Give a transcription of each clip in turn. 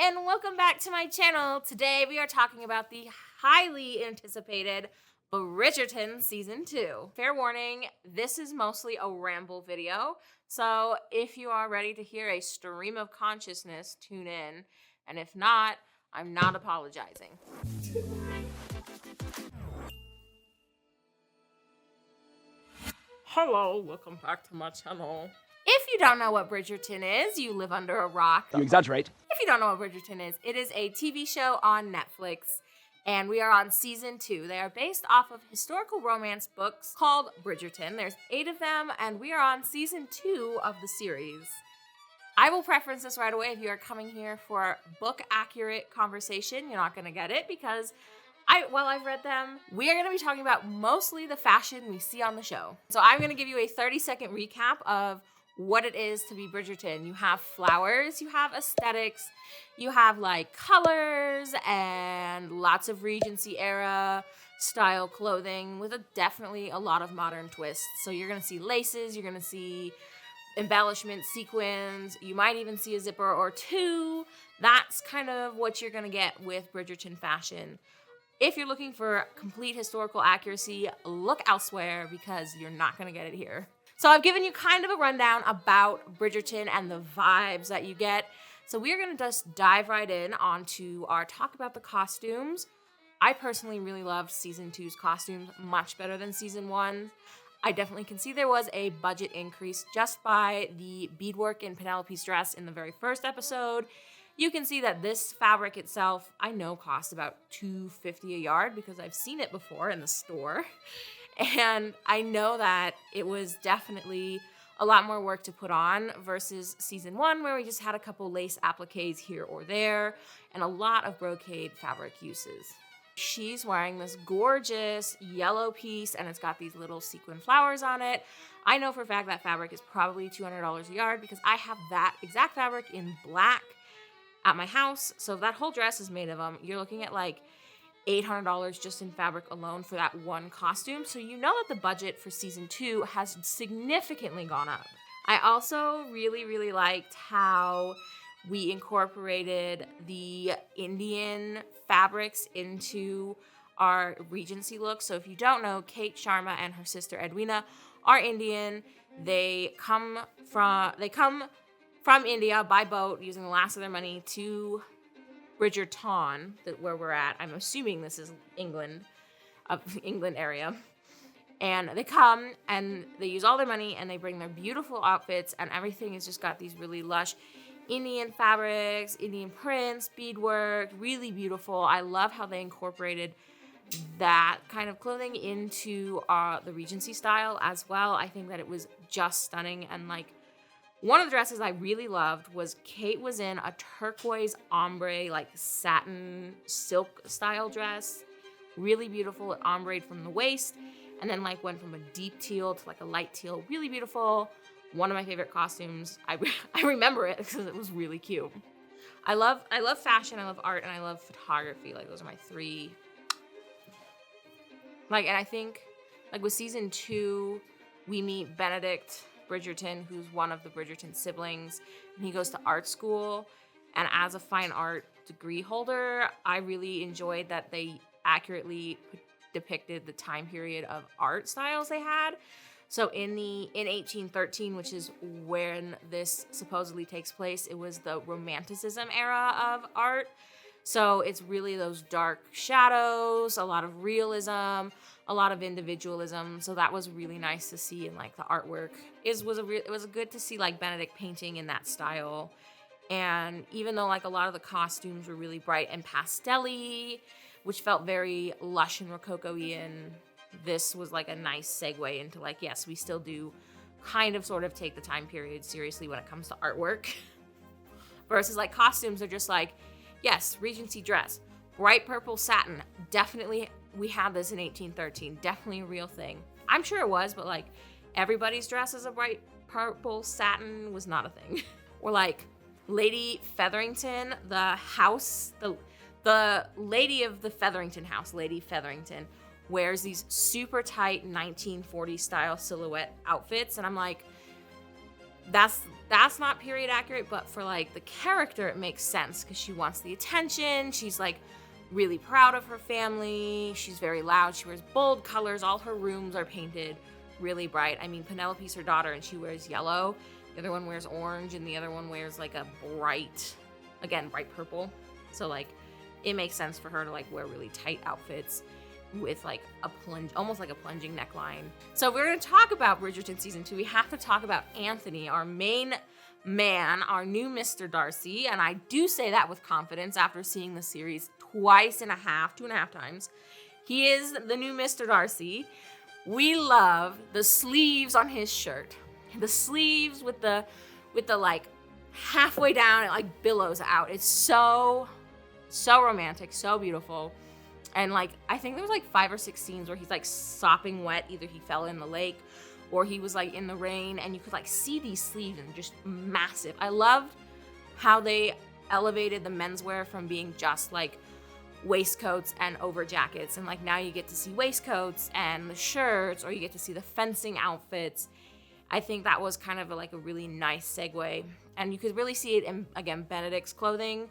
and welcome back to my channel. Today we are talking about the highly anticipated Bridgerton Season 2. Fair warning, this is mostly a ramble video, so if you are ready to hear a stream of consciousness, tune in, and if not, I'm not apologizing. Hello, welcome back to my channel. If you don't know what Bridgerton is, you live under a rock. You exaggerate. If you don't know what Bridgerton is, it is a TV show on Netflix, and we are on season 2. They are based off of historical romance books called Bridgerton. There's 8 of them, and we are on season 2 of the series. I will preference this right away. If you are coming here for book-accurate conversation, you're not gonna get it because while I've read them, we are gonna be talking about mostly the fashion we see on the show. So I'm gonna give you a 30-second recap of what it is to be Bridgerton. You have flowers, you have aesthetics, you have like colors and lots of Regency era style clothing with definitely a lot of modern twists. So you're gonna see laces, you're gonna see embellishment, sequins, you might even see a zipper or two. That's kind of what you're gonna get with Bridgerton fashion. If you're looking for complete historical accuracy, look elsewhere because you're not gonna get it here. So I've given you kind of a rundown about Bridgerton and the vibes that you get. So we're gonna just dive right in onto our talk about the costumes. I personally really loved season 2's costumes much better than season 1. I definitely can see there was a budget increase just by the beadwork in Penelope's dress in the very first episode. You can see that this fabric itself, I know costs about $2.50 a yard because I've seen it before in the store. And I know that it was definitely a lot more work to put on versus season 1 where we just had a couple lace appliques here or there and a lot of brocade fabric uses. She's wearing this gorgeous yellow piece and it's got these little sequin flowers on it. I know for a fact that fabric is probably $200 a yard because I have that exact fabric in black at my house. So if that whole dress is made of them, you're looking at like $800 just in fabric alone for that one costume. So you know that the budget for season 2 has significantly gone up. I also really liked how we incorporated the Indian fabrics into our Regency look. So if you don't know, Kate Sharma and her sister Edwina are Indian. They come from India by boat using the last of their money to Bridgerton, where we're at. I'm assuming this is England area. And they come and they use all their money and they bring their beautiful outfits and everything has just got these really lush Indian fabrics, Indian prints, beadwork, really beautiful. I love how they incorporated that kind of clothing into the Regency style as well. I think that it was just stunning. And like one of the dresses I really loved was Kate was in a turquoise ombre, like satin silk style dress. Really beautiful. It ombre from the waist and then like went from a deep teal to like a light teal. Really beautiful. One of my favorite costumes. I remember it because it was really cute. I love fashion, I love art, and I love photography. Like those are my 3. Like, and I think like with season 2, we meet Benedict Bridgerton, who's one of the Bridgerton siblings, and he goes to art school. And as a fine art degree holder, I really enjoyed that they accurately depicted the time period of art styles they had. So in 1813, which is when this supposedly takes place, it was the Romanticism era of art. So it's really those dark shadows, a lot of realism, a lot of individualism. So that was really nice to see in like the artwork. It was good to see like Benedict painting in that style. And even though like a lot of the costumes were really bright and pastel-y, which felt very lush and rococo-y, and this was like a nice segue into like, yes, we still do kind of sort of take the time period seriously when it comes to artwork. Versus like costumes are just like, yes, Regency dress, bright purple satin. Definitely, we had this in 1813. Definitely a real thing. I'm sure it was, but like everybody's dress as a bright purple satin was not a thing. Or like Lady Featherington, the lady of the Featherington house, Lady Featherington, wears these super tight 1940 style silhouette outfits. And I'm like, that's not period accurate, but for like the character, it makes sense because she wants the attention. She's like really proud of her family. She's very loud. She wears bold colors. All her rooms are painted really bright. I mean, Penelope's her daughter and she wears yellow. The other one wears orange and the other one wears like a bright purple. So like it makes sense for her to like wear really tight outfits with like almost like a plunging neckline. So if we're going to talk about Bridgerton season 2, we have to talk about Anthony, our main man, our new Mr. Darcy. And I do say that with confidence after seeing the series 2.5 times. He is the new Mr. Darcy. We love the sleeves on his shirt. The sleeves with the like halfway down, it like billows out. It's so romantic, so beautiful. And like, I think there was like 5 or 6 scenes where he's like sopping wet. Either he fell in the lake or he was like in the rain, and you could like see these sleeves and just massive. I loved how they elevated the menswear from being just like waistcoats and over jackets. And like now you get to see waistcoats and the shirts, or you get to see the fencing outfits. I think that was kind of like a really nice segue. And you could really see it in, again, Benedict's clothing,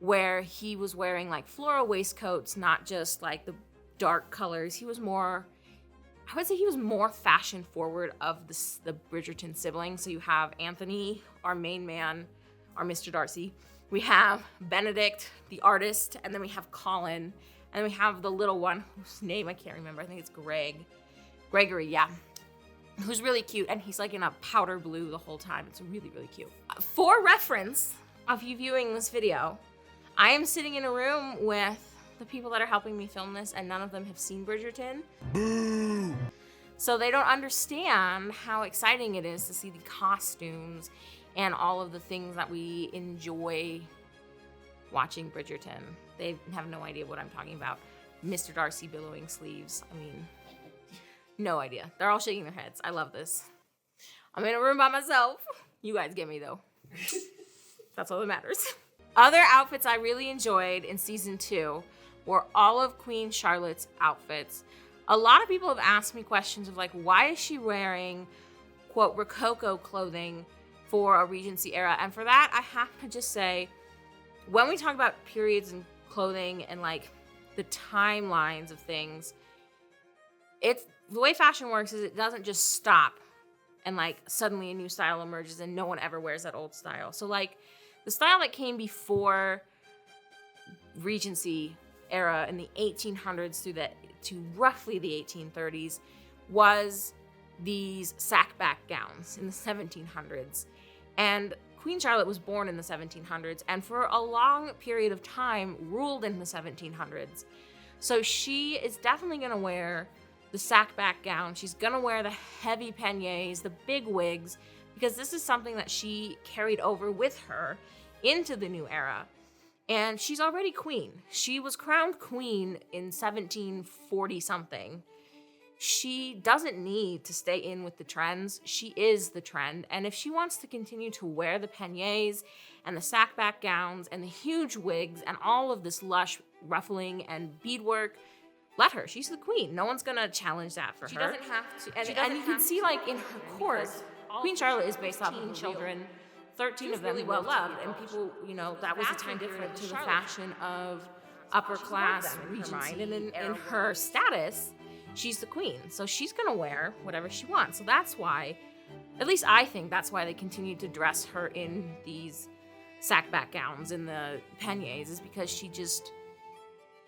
where he was wearing like floral waistcoats, not just like the dark colors. He was more, I would say he was more fashion forward of the Bridgerton siblings. So you have Anthony, our main man, our Mr. Darcy. We have Benedict, the artist, and then we have Colin, and we have the little one whose name I can't remember. I think it's Gregory, yeah. Who's really cute, and he's like in a powder blue the whole time. It's really, really cute. For reference of you viewing this video, I am sitting in a room with the people that are helping me film this, and none of them have seen Bridgerton. Boo! So they don't understand how exciting it is to see the costumes and all of the things that we enjoy watching Bridgerton. They have no idea what I'm talking about. Mr. Darcy billowing sleeves. I mean, no idea. They're all shaking their heads. I love this. I'm in a room by myself. You guys get me though. That's all that matters. Other outfits I really enjoyed in season 2 were all of Queen Charlotte's outfits. A lot of people have asked me questions of like, why is she wearing, quote, Rococo clothing for a Regency era? And for that, I have to just say, when we talk about periods and clothing and like the timelines of things, it's the way fashion works is it doesn't just stop and like suddenly a new style emerges and no one ever wears that old style. So like the style that came before Regency era in the 1800s to roughly the 1830s was these sackback gowns in the 1700s. And Queen Charlotte was born in the 1700s and for a long period of time ruled in the 1700s. So she is definitely gonna wear the sackback gown. She's gonna wear the heavy peignets, the big wigs, because this is something that she carried over with her into the new era. And she's already queen. She was crowned queen in 1740 something. She doesn't need to stay in with the trends. She is the trend. And if she wants to continue to wear the peignets and the sackback gowns and the huge wigs and all of this lush ruffling and beadwork, let her. She's the queen. No one's gonna challenge that for her. She doesn't have to. And you can see like in her court, Queen Charlotte is based off of children. 13 of them really well loved, and people, you know, that was a time different to the fashion of upper class Regency. And in her status, she's the queen. So she's gonna wear whatever she wants. So that's why, at least I think that's why they continue to dress her in these sackback gowns and the peignets, is because she just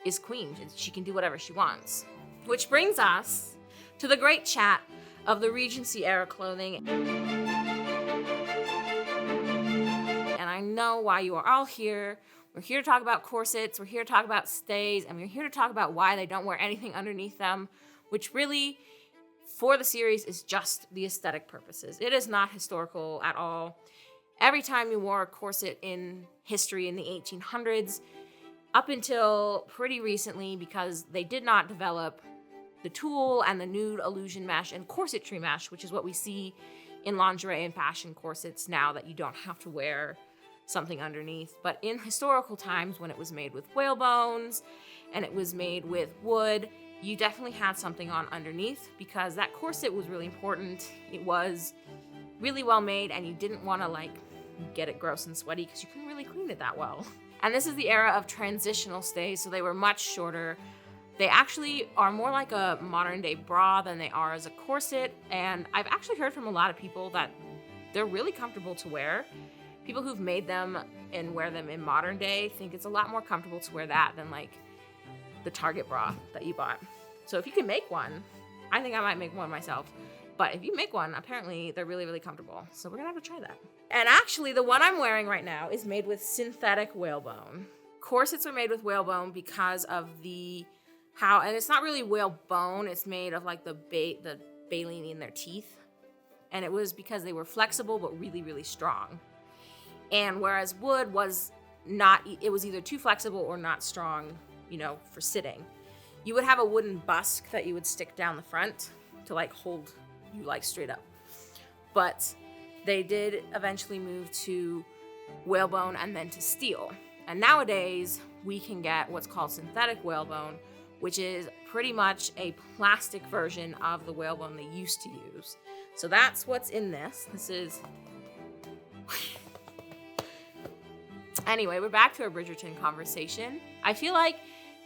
is queen. She can do whatever she wants. Which brings us to the great chat of the Regency era clothing. And I know why you are all here. We're here to talk about corsets, we're here to talk about stays, and we're here to talk about why they don't wear anything underneath them, which really, for the series, is just the aesthetic purposes. It is not historical at all. Every time you wore a corset in history in the 1800s, up until pretty recently, because they did not develop the tulle and the nude illusion mesh and corsetry mesh, which is what we see in lingerie and fashion corsets now, that you don't have to wear something underneath. But in historical times, when it was made with whale bones and it was made with wood, you definitely had something on underneath, because that corset was really important. It was really well made and you didn't want to like get it gross and sweaty because you couldn't really clean it that well. And this is the era of transitional stays, so they were much shorter. They actually are more like a modern day bra than they are as a corset, and I've actually heard from a lot of people that they're really comfortable to wear. People who've made them and wear them in modern day think it's a lot more comfortable to wear that than like the Target bra that you bought. So if you can make one, I think I might make one myself. But if you make one, apparently they're really, really comfortable. So we're gonna have to try that. And actually, the one I'm wearing right now is made with synthetic whalebone. Corsets are made with whalebone because of and it's not really whalebone, it's made of like the baleen in their teeth. And it was because they were flexible, but really, really strong. And whereas wood was not, it was either too flexible or not strong, for sitting. You would have a wooden busk that you would stick down the front to like hold you like straight up. But they did eventually move to whalebone and then to steel. And nowadays we can get what's called synthetic whalebone, which is pretty much a plastic version of the whalebone they used to use. So that's what's in this. Anyway, we're back to our Bridgerton conversation. I feel like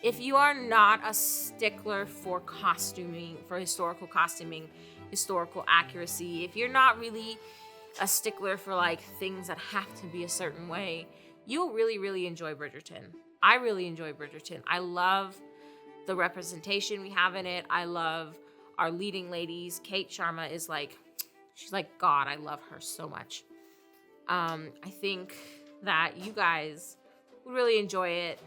if you are not a stickler for costuming, for historical costuming, historical accuracy, if you're not really a stickler for like things that have to be a certain way, you'll really, really enjoy Bridgerton. I really enjoy Bridgerton. I love the representation we have in it. I love our leading ladies. Kate Sharma is she's like God. I love her so much. I think that you guys would really enjoy it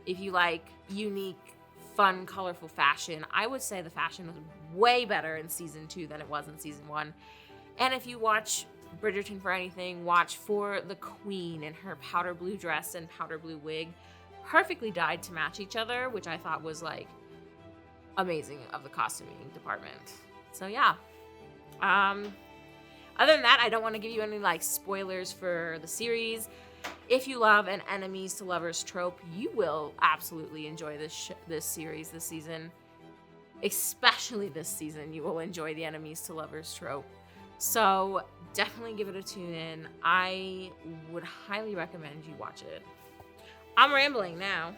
if you like unique, fun, colorful fashion. I would say the fashion was way better in season 2 than it was in season 1. And if you watch Bridgerton for anything, watch for the queen in her powder blue dress and powder blue wig, perfectly dyed to match each other, which I thought was like amazing of the costuming department. So yeah. Other than that, I don't want to give you any like spoilers for the series. If you love an enemies to lovers trope, you will absolutely enjoy this series this season. Especially this season, you will enjoy the enemies to lovers trope. So definitely give it a tune in. I would highly recommend you watch it. I'm rambling now.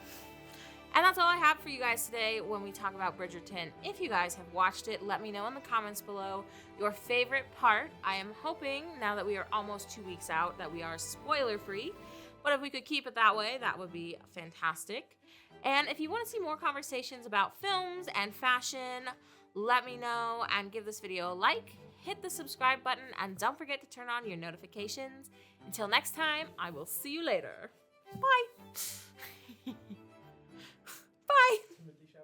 And that's all I have for you guys today when we talk about Bridgerton. If you guys have watched it, let me know in the comments below your favorite part. I am hoping, now that we are almost 2 weeks out, that we are spoiler-free. But if we could keep it that way, that would be fantastic. And if you want to see more conversations about films and fashion, let me know and give this video a like, hit the subscribe button, and don't forget to turn on your notifications. Until next time, I will see you later. Bye!